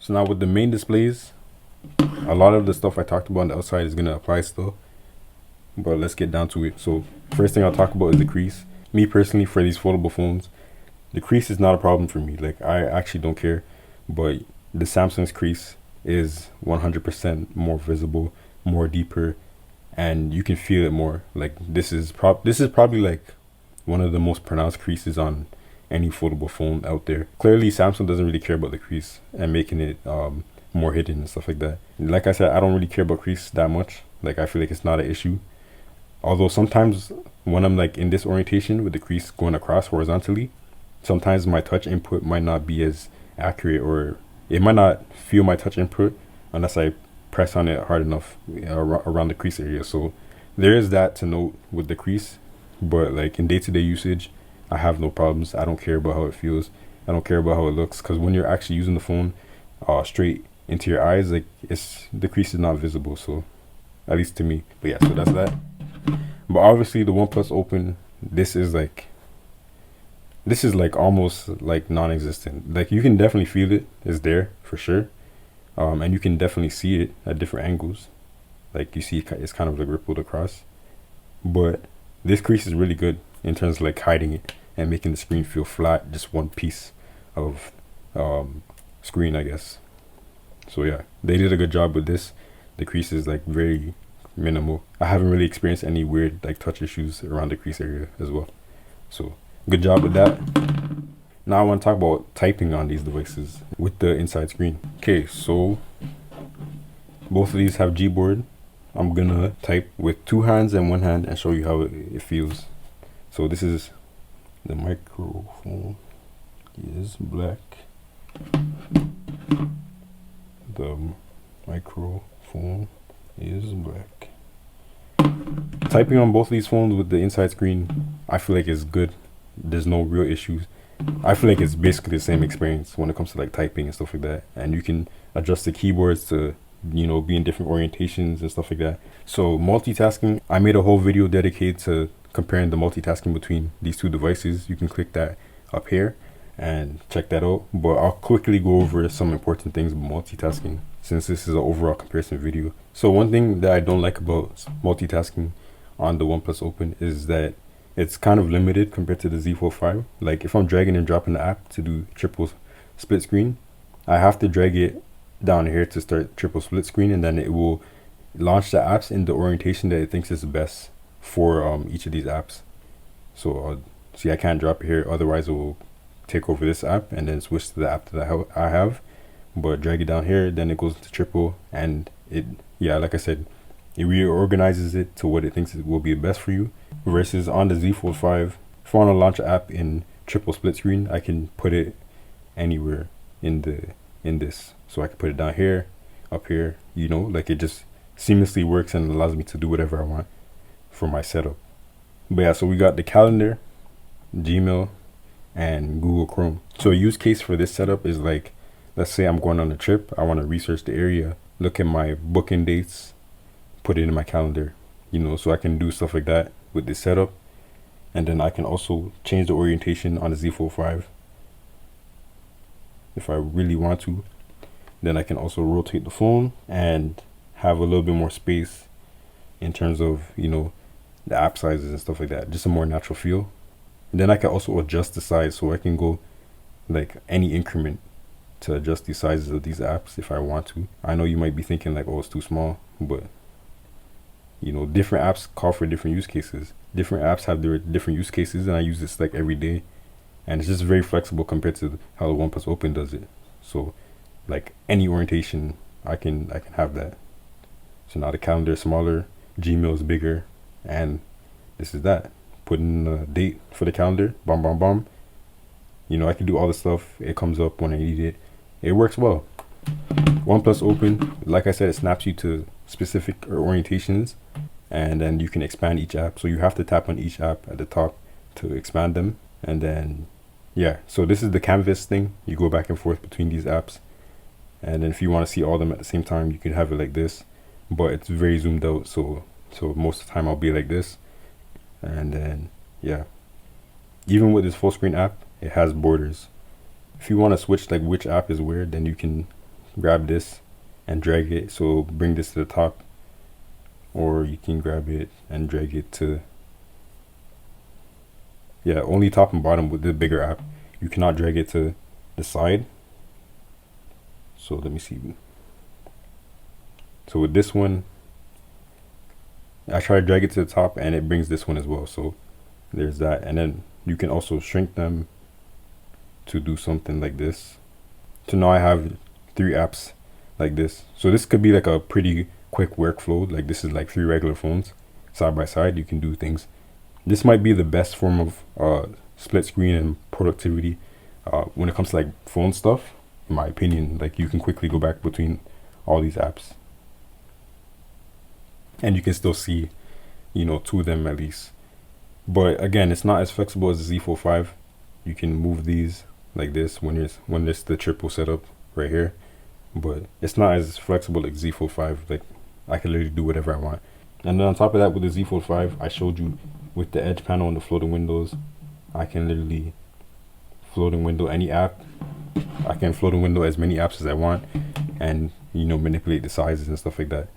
So now with the main displays, a lot of the stuff I talked about on the outside is gonna apply still, but let's get down to it. So first thing I'll talk about is the crease. Me personally, for these foldable phones, the crease is not a problem for me. Like, I actually don't care, but the Samsung's crease is 100% more visible, more deeper, and you can feel it more. Like, this is probably like one of the most pronounced creases on any foldable phone out there. Clearly, Samsung doesn't really care about the crease and making it more hidden and stuff like that. And like I said, I don't really care about crease that much. Like, I feel like it's not an issue. Although sometimes when I'm like in this orientation with the crease going across horizontally, sometimes my touch input might not be as accurate, or it might not feel my touch input unless I press on it hard enough around the crease area. So there is that to note with the crease, but like in day-to-day usage, I have no problems. I don't care about how it feels. I don't care about how it looks, because when you're actually using the phone straight into your eyes, like, the crease is not visible. So at least to me. But yeah, so that's that. But obviously the OnePlus Open, this is like almost like non-existent. Like, you can definitely feel it. It's there for sure, and you can definitely see it at different angles. Like, you see it's kind of like rippled across, but this crease is really good in terms of like hiding it and making the screen feel flat, just one piece of screen, I guess. So yeah, they did a good job with this. The crease is like very minimal. I haven't really experienced any weird like touch issues around the crease area as well. So good job with that. Now I want to talk about typing on these devices with the inside screen. Okay, so both of these have Gboard. I'm gonna type with two hands and one hand and show you how it feels. So this is the microphone is black. The microphone is black. Typing on both of these phones with the inside screen, I feel like it's good. There's no real issues. I feel like it's basically the same experience when it comes to like typing and stuff like that. And you can adjust the keyboards to, you know, be in different orientations and stuff like that. So multitasking, I made a whole video dedicated to comparing the multitasking between these two devices. You can click that up here and check that out. But I'll quickly go over some important things about multitasking, since this is an overall comparison video. So one thing that I don't like about multitasking on the OnePlus Open is that it's kind of limited compared to the Z Fold 5. Like, if I'm dragging and dropping the app to do triple split screen, I have to drag it down here to start triple split screen, and then it will launch the apps in the orientation that it thinks is best for each of these apps. So see, I can't drop it here, otherwise it will take over this app and then switch to the app that I have. But drag it down here, then it goes to triple, and it, yeah, like I said, it reorganizes it to what it thinks it will be best for you. Versus on the Z Fold 5, if I want to launch an app in triple split screen, I can put it anywhere in this. So I can put it down here, up here, you know, like, it just seamlessly works and allows me to do whatever I want for my setup. But yeah, so we got the calendar, Gmail, and Google Chrome. So a use case for this setup is like, let's say I'm going on a trip, I want to research the area, look at my booking dates, put it in my calendar, you know, so I can do stuff like that with this setup. And then I can also change the orientation on the Z Fold 5 if I really want to. Then I can also rotate the phone and have a little bit more space in terms of, you know, the app sizes and stuff like that, just a more natural feel. And then I can also adjust the size, so I can go like any increment to adjust the sizes of these apps if I want to. I know you might be thinking like, oh, it's too small, but you know, different apps call for different use cases. Different apps have their different use cases, and I use this like every day, and it's just very flexible compared to how the OnePlus Open does it. So like any orientation, I can have that. So now the calendar is smaller, Gmail is bigger, and this is that. Put in a date for the calendar, bam, bam, bam. You know, I can do all the stuff. It comes up when I need it. It works well. OnePlus Open, like I said, it snaps you to specific orientations, and then you can expand each app. So you have to tap on each app at the top to expand them. And then, yeah, so this is the canvas thing. You go back and forth between these apps. And then if you want to see all of them at the same time, you can have it like this, but it's very zoomed out. So most of the time I'll be like this. And then, yeah, even with this full screen app, it has borders. If you want to switch like which app is where, then you can grab this and drag it, so bring this to the top, or you can grab it and drag it to, yeah, only top and bottom with the bigger app. You cannot drag it to the side. So let me see. So with this one, I try to drag it to the top and it brings this one as well. So there's that. And then you can also shrink them to do something like this. So now I have 3 apps like this. So this could be like a pretty quick workflow. Like this is like 3 regular phones side by side. You can do things. This might be the best form of split screen and productivity when it comes to like phone stuff, in my opinion. Like you can quickly go back between all these apps, and you can still see, you know, 2 of them at least. But again, it's not as flexible as the Z Fold 5. You can move these like this when there's the triple setup right here, but it's not as flexible like Z Fold 5. Like I can literally do whatever I want. And then on top of that, with the Z Fold 5, I showed you with the edge panel and the floating windows, I can literally floating window any app. I can floating window as many apps as I want, and you know, manipulate the sizes and stuff like that.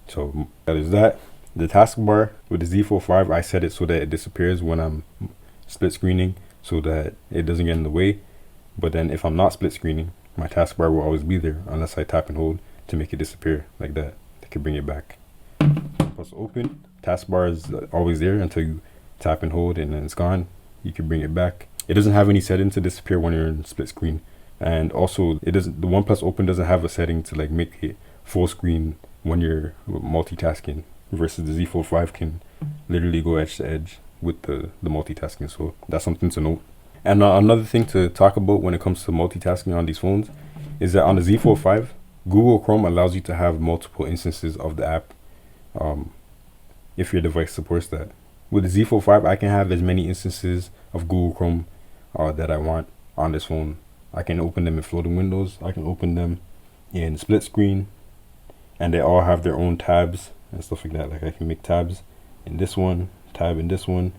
So that is that. The taskbar with the Z Fold 5, I set it so that it disappears when I'm split screening, so that it doesn't get in the way. But then if I'm not split screening, my taskbar will always be there unless I tap and hold to make it disappear like that. I can bring it back. Plus open, taskbar is always there until you tap and hold, and then it's gone. You can bring it back. It doesn't have any setting to disappear when you're in split screen, and also it doesn't. The OnePlus Open doesn't have a setting to like make it full screen when you're multitasking, versus the Z Fold 5 can literally go edge to edge with the multitasking. So that's something to note. And another thing to talk about when it comes to multitasking on these phones is that on the Z Fold 5, Google Chrome allows you to have multiple instances of the app if your device supports that. With the Z Fold 5, I can have as many instances of Google Chrome that I want on this phone. I can open them in floating windows. I can open them in split screen, and they all have their own tabs and stuff like that. Like I can make tabs in this one, tab in this one,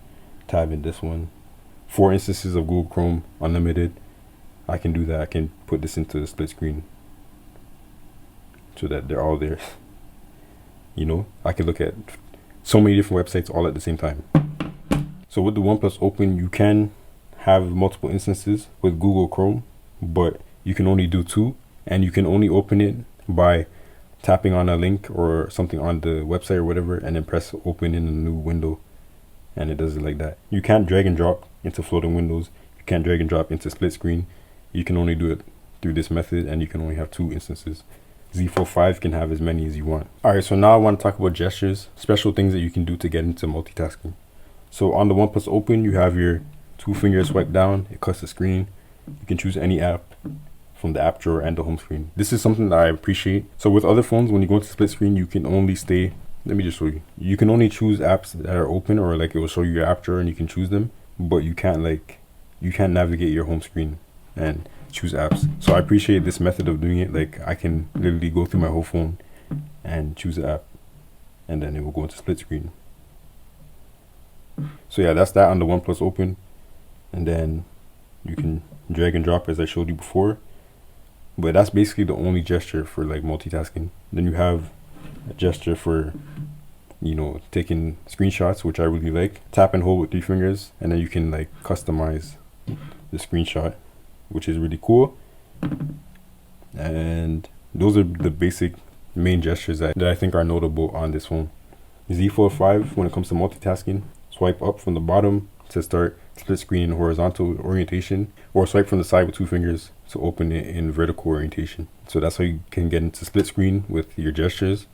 tab in this one. 4 instances of Google Chrome unlimited. I can do that. I can put this into the split screen so that they're all there. You know, I can look at so many different websites all at the same time. So with the OnePlus Open, you can have multiple instances with Google Chrome, but you can only do 2, and you can only open it by tapping on a link or something on the website or whatever, and then press open in a new window, and it does it like that. You can't drag and drop into floating windows. You can't drag and drop into split screen. You can only do it through this method, and you can only have 2 instances. Z Fold 5 can have as many as you want. Alright, so now I want to talk about gestures, special things that you can do to get into multitasking. So on the OnePlus Open, you have your 2 fingers swipe down, it cuts the screen. You can choose any app from the app drawer and the home screen. This is something that I appreciate. So with other phones, when you go into split screen, you can only stay, let me just show you. You can only choose apps that are open, or like it will show you your app drawer and you can choose them, but you can't navigate your home screen and choose apps. So I appreciate this method of doing it. Like I can literally go through my whole phone and choose the app, and then it will go into split screen. So yeah, that's that on the OnePlus Open. And then you can drag and drop as I showed you before, but that's basically the only gesture for like multitasking. Then you have a gesture for, you know, taking screenshots, which I really like. Tap and hold with 3 fingers, and then you can like customize the screenshot, which is really cool. And those are the basic main gestures that I think are notable on this phone. Z Fold 5, when it comes to multitasking, swipe up from the bottom to start split screen in horizontal orientation, or swipe from the side with 2 fingers to open it in vertical orientation. So that's how you can get into split screen with your gestures.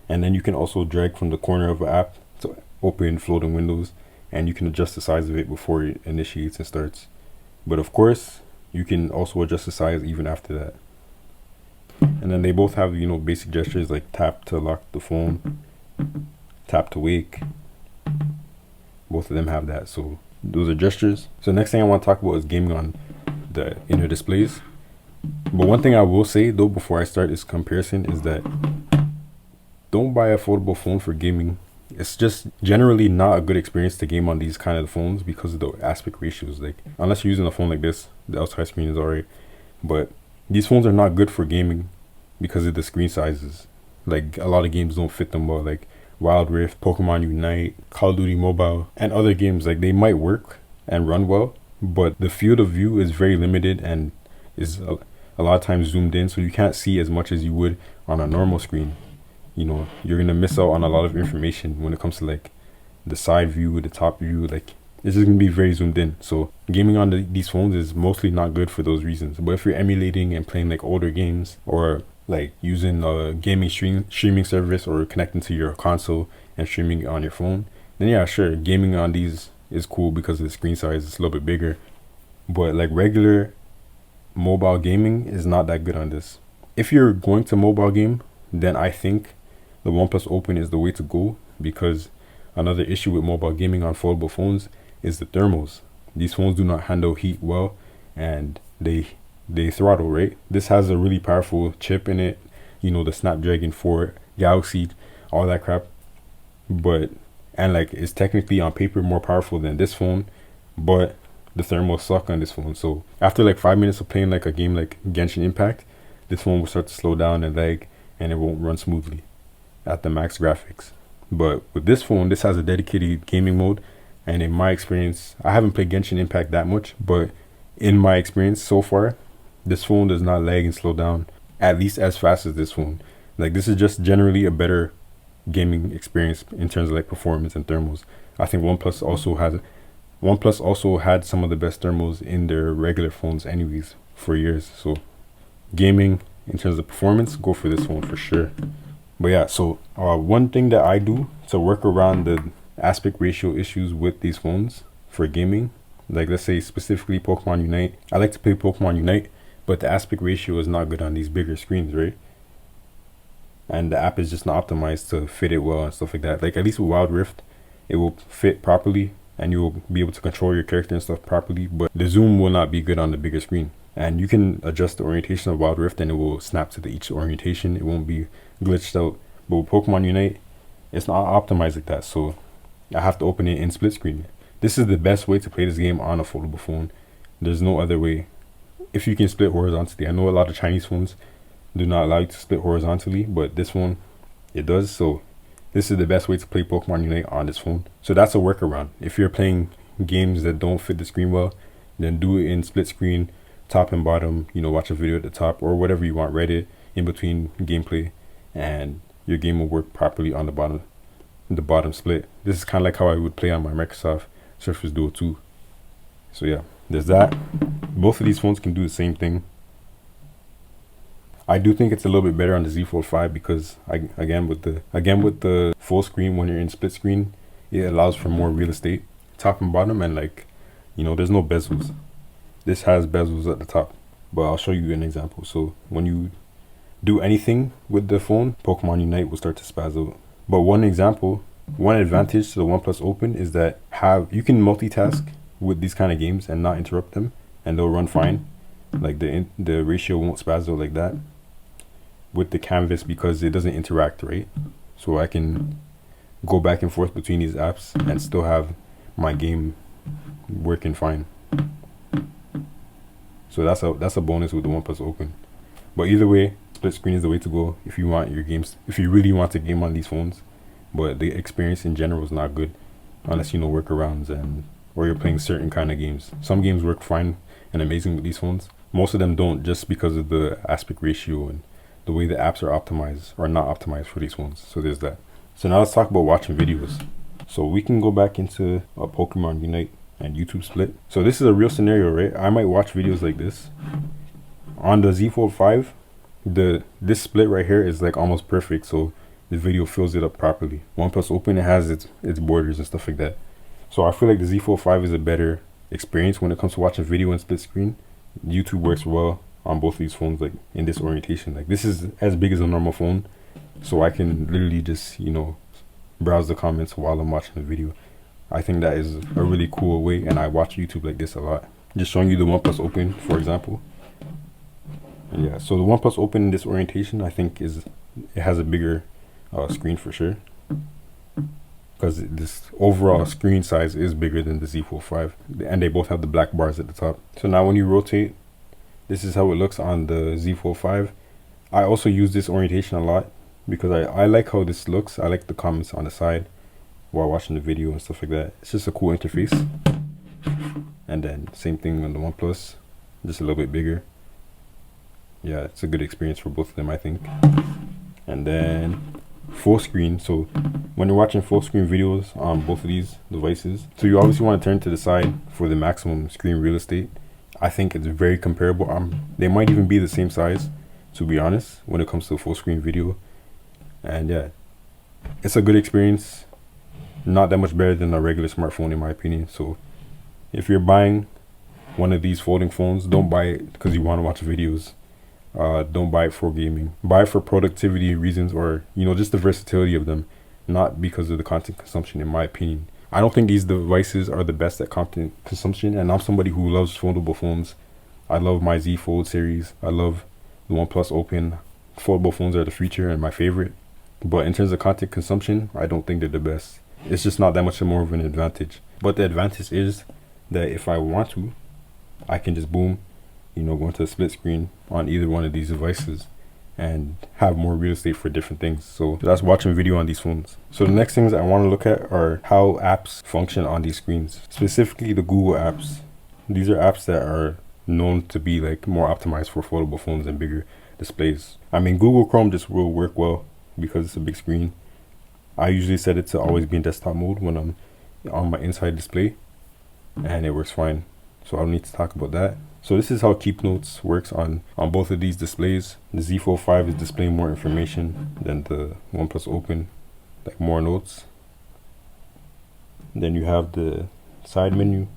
And then you can also drag from the corner of an app to open floating windows, and you can adjust the size of it before it initiates and starts. But of course, you can also adjust the size even after that. And then they both have, you know, basic gestures like tap to lock the phone, tap to wake. Both of them have that. So those are gestures. So next thing I want to talk about is gaming on the inner displays. But one thing I will say though before I start this comparison is that don't buy a foldable phone for gaming. It's just generally not a good experience to game on these kind of phones because of the aspect ratios. Like unless you're using a phone like this, the outside screen is alright, but these phones are not good for gaming because of the screen sizes. Like a lot of games don't fit them well, like Wild Rift, Pokemon Unite, Call of Duty Mobile, and other games. Like they might work and run well, but the field of view is very limited and is a lot of times zoomed in, so you can't see as much as you would on a normal screen. You know, you're gonna miss out on a lot of information when it comes to like the side view, the top view. Like it's just gonna be very zoomed in. So gaming on these phones is mostly not good for those reasons. But if you're emulating and playing like older games, or like using a gaming streaming service, or connecting to your console and streaming on your phone, then yeah, sure, gaming on these is cool because the screen size is a little bit bigger. But like regular mobile gaming is not that good on this. If you're going to mobile game, then I think the OnePlus Open is the way to go, because another issue with mobile gaming on foldable phones is the thermals. These phones do not handle heat well, and they throttle, right? This has a really powerful chip in it, you know, the Snapdragon 4 Galaxy, all that crap. But and like it's technically on paper more powerful than this phone, but the thermals suck on this phone. So after like 5 minutes of playing like a game like Genshin Impact, this phone will start to slow down and lag, and it won't run smoothly at the max graphics. But with this phone, this has a dedicated gaming mode, and in my experience, I haven't played Genshin Impact that much, but in my experience so far, this phone does not lag and slow down at least as fast as this phone. Like this is just generally a better gaming experience in terms of like performance and thermals. I think OnePlus also had some of the best thermals in their regular phones anyways for years. So gaming in terms of performance, go for this phone for sure. But yeah, so one thing that I do to work around the aspect ratio issues with these phones for gaming, like let's say specifically Pokemon Unite, I like to play Pokemon Unite, but the aspect ratio is not good on these bigger screens, right? And the app is just not optimized to fit it well and stuff like that. Like at least with Wild Rift, it will fit properly and you will be able to control your character and stuff properly, but the zoom will not be good on the bigger screen. And you can adjust the orientation of Wild Rift and it will snap to each orientation. It won't be glitched out. But with Pokemon Unite, it's not optimized like that, so I have to open it in split screen. This is the best way to play this game on a foldable phone. There's no other way. If you can split horizontally, I know a lot of Chinese phones do not allow you to split horizontally, but this one, it does. So this is the best way to play Pokemon Unite on this phone. So that's a workaround. If you're playing games that don't fit the screen well, then do it in split screen, top and bottom, you know, watch a video at the top or whatever you want, Reddit in between gameplay, and your game will work properly on the bottom split. This is kind of like how I would play on my Microsoft Surface Duo 2. So yeah, there's that. Both of these phones can do the same thing. I do think it's a little bit better on the Z Fold 5 because again with the full screen, when you're in split screen, it allows for more real estate, top and bottom, and like, you know, there's no bezels. This has bezels at the top, but I'll show you an example. So when you do anything with the phone, Pokemon Unite will start to spaz out. But one advantage to the OnePlus Open is that you can multitask with these kind of games and not interrupt them, and they'll run fine. Like the ratio won't spaz out like that with the canvas because it doesn't interact, right? So I can go back and forth between these apps and still have my game working fine. So that's a bonus with the OnePlus Open. But either way, split screen is the way to go if you want your games, if you really want to game on these phones. But the experience in general is not good unless you know workarounds or you're playing certain kind of games. Some games work fine and amazing with these phones. Most of them don't, just because of the aspect ratio and the way the apps are optimized or not optimized for these phones. So there's that. So now let's talk about watching videos. So we can go back into a Pokemon Unite and YouTube split. So this is a real scenario, right? I might watch videos like this. On the Z Fold 5, this split right here is like almost perfect, so the video fills it up properly. OnePlus Open, it has its borders and stuff like that. So I feel like the Z Fold 5 is a better experience when it comes to watching video in split screen. YouTube works well on both of these phones, like in this orientation. Like this is as big as a normal phone, so I can literally just, you know, browse the comments while I'm watching the video. I think that is a really cool way, and I watch YouTube like this a lot. Just showing you the OnePlus Open, for example. And yeah, so the OnePlus Open in this orientation, I think it has a bigger screen for sure, because this overall screen size is bigger than the Z Fold 5, and they both have the black bars at the top. So now when you rotate, this is how it looks on the Z Fold 5. I also use this orientation a lot because I like how this looks. I like the comments on the side while watching the video and stuff like that. It's just a cool interface. And then same thing on the OnePlus, just a little bit bigger. Yeah, it's a good experience for both of them, I think. And then full screen. So when you're watching full screen videos on both of these devices, so you obviously want to turn to the side for the maximum screen real estate. I think it's very comparable. They might even be the same size, to be honest, when it comes to full screen video. And yeah, it's a good experience. Not that much better than a regular smartphone in my opinion. So if you're buying one of these folding phones, don't buy it because you want to watch videos. Don't buy it for gaming. Buy it for productivity reasons, or just the versatility of them, not because of the content consumption, in my opinion. I don't think these devices are the best at content consumption, and I'm somebody who loves foldable phones. I love my Z Fold series. I love the OnePlus Open. Foldable phones are the feature and my favorite. But in terms of content consumption, I don't think they're the best. It's just not that much more of an advantage. But the advantage is that if I want to, I can just boom, go into a split screen on either one of these devices and have more real estate for different things. So that's watching video on these phones. So the next things I want to look at are how apps function on these screens, specifically the Google apps. These are apps that are known to be like more optimized for foldable phones and bigger displays. I mean, Google Chrome just will work well because it's a big screen. I usually set it to always be in desktop mode when I'm on my inside display, and it works fine. So I don't need to talk about that. So this is how Keep Notes works on both of these displays. The Z Fold 5 is displaying more information than the OnePlus Open, like more notes. Then you have the side menu,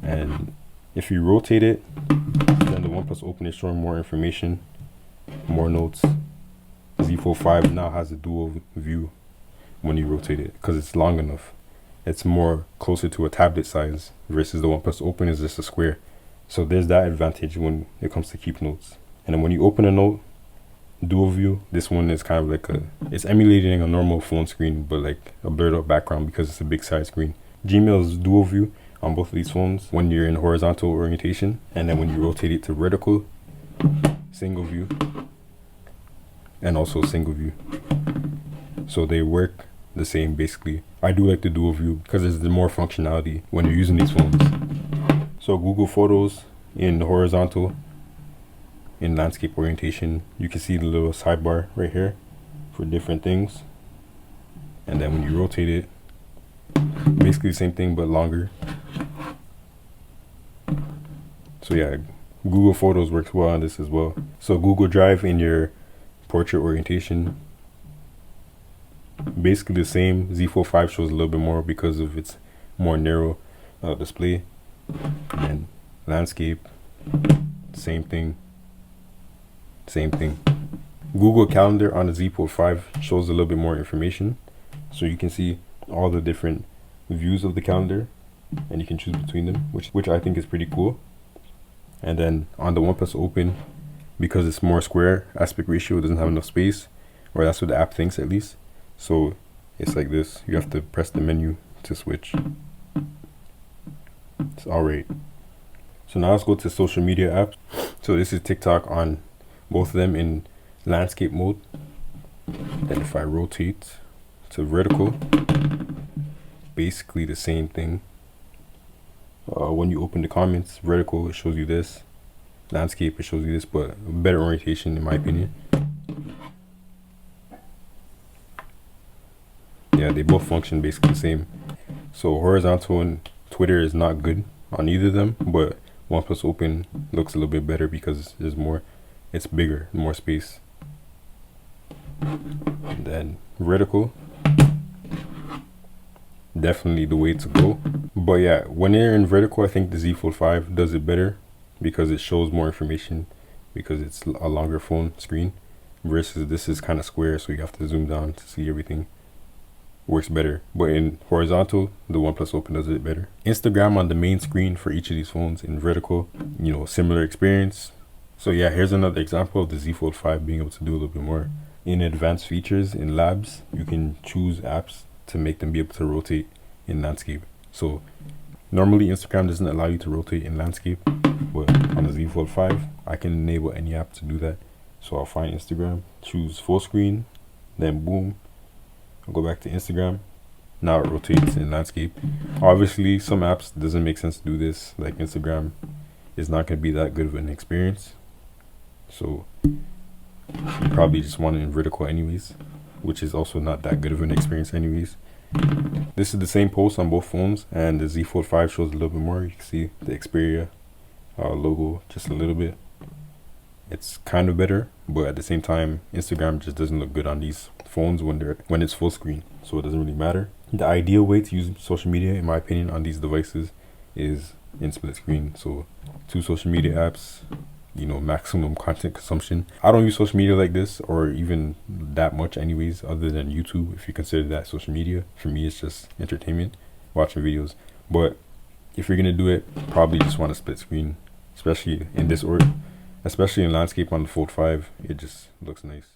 and if you rotate it, then the OnePlus Open is showing more information, more notes. Z Fold 5 now has a dual view when you rotate it because it's long enough. It's more closer to a tablet size versus the OnePlus Open is just a square. So there's that advantage when it comes to Keep Notes. And then when you open a note, dual view, this one is kind of like it's emulating a normal phone screen, but like a blurred out background because it's a big size screen. Gmail is dual view on both of these phones when you're in horizontal orientation. And then when you rotate it to vertical, single view, and also single view. So they work the same basically. I do like the dual view because there's more functionality when you're using these phones. So Google Photos in the horizontal, in landscape orientation, you can see the little sidebar right here for different things. And then when you rotate it, basically the same thing but longer. So yeah, Google Photos works well on this as well. So Google Drive in your portrait orientation, basically the same. Z Fold 5 shows a little bit more because of its more narrow display. And landscape, same thing. Google Calendar on the Z Fold 5 shows a little bit more information, so you can see all the different views of the calendar and you can choose between them, which I think is pretty cool. And then on the OnePlus Open, because it's more square aspect ratio, it doesn't have enough space, or that's what the app thinks at least. So it's like this. You have to press the menu to switch. It's alright. So now let's go to social media apps. So this is TikTok on both of them in landscape mode. Then if I rotate to vertical, basically the same thing. When you open the comments, vertical, it shows you this. Landscape, it shows you this, but better orientation in my opinion. Yeah, they both function basically the same. So horizontal and Twitter is not good on either of them, but OnePlus Open looks a little bit better because there's more, it's bigger, more space. And then vertical, definitely the way to go. But yeah, when you're in vertical, I think the Z Fold 5 does it better because it shows more information because it's a longer phone screen versus this is kind of square, so you have to zoom down to see everything. Works better. But in horizontal, the OnePlus Open does it better. Instagram on the main screen for each of these phones. In vertical, similar experience. So yeah, here's another example of the Z Fold 5 being able to do a little bit more. In advanced features, in labs, you can choose apps to make them be able to rotate in landscape. So normally Instagram doesn't allow you to rotate in landscape, but on the Z Fold 5, I can enable any app to do that. So I'll find Instagram, choose full screen, then boom, I'll go back to Instagram. Now it rotates in landscape. Obviously, some apps doesn't make sense to do this. Like Instagram is not going to be that good of an experience. So you probably just want it in vertical anyways, which is also not that good of an experience anyways. This is the same post on both phones, and the Z Fold 5 shows a little bit more. You can see the Xperia logo just a little bit. It's kind of better, but at the same time, Instagram just doesn't look good on these phones when it's full screen, so it doesn't really matter. The ideal way to use social media, in my opinion, on these devices is in split screen. So 2 social media apps, you know, maximum content consumption. I don't use social media like this, or even that much anyways, other than YouTube, if you consider that social media. For me, it's just entertainment, watching videos. But if you're gonna do it, probably just want to split screen, especially in this order, especially in landscape on the Fold 5. It just looks nice.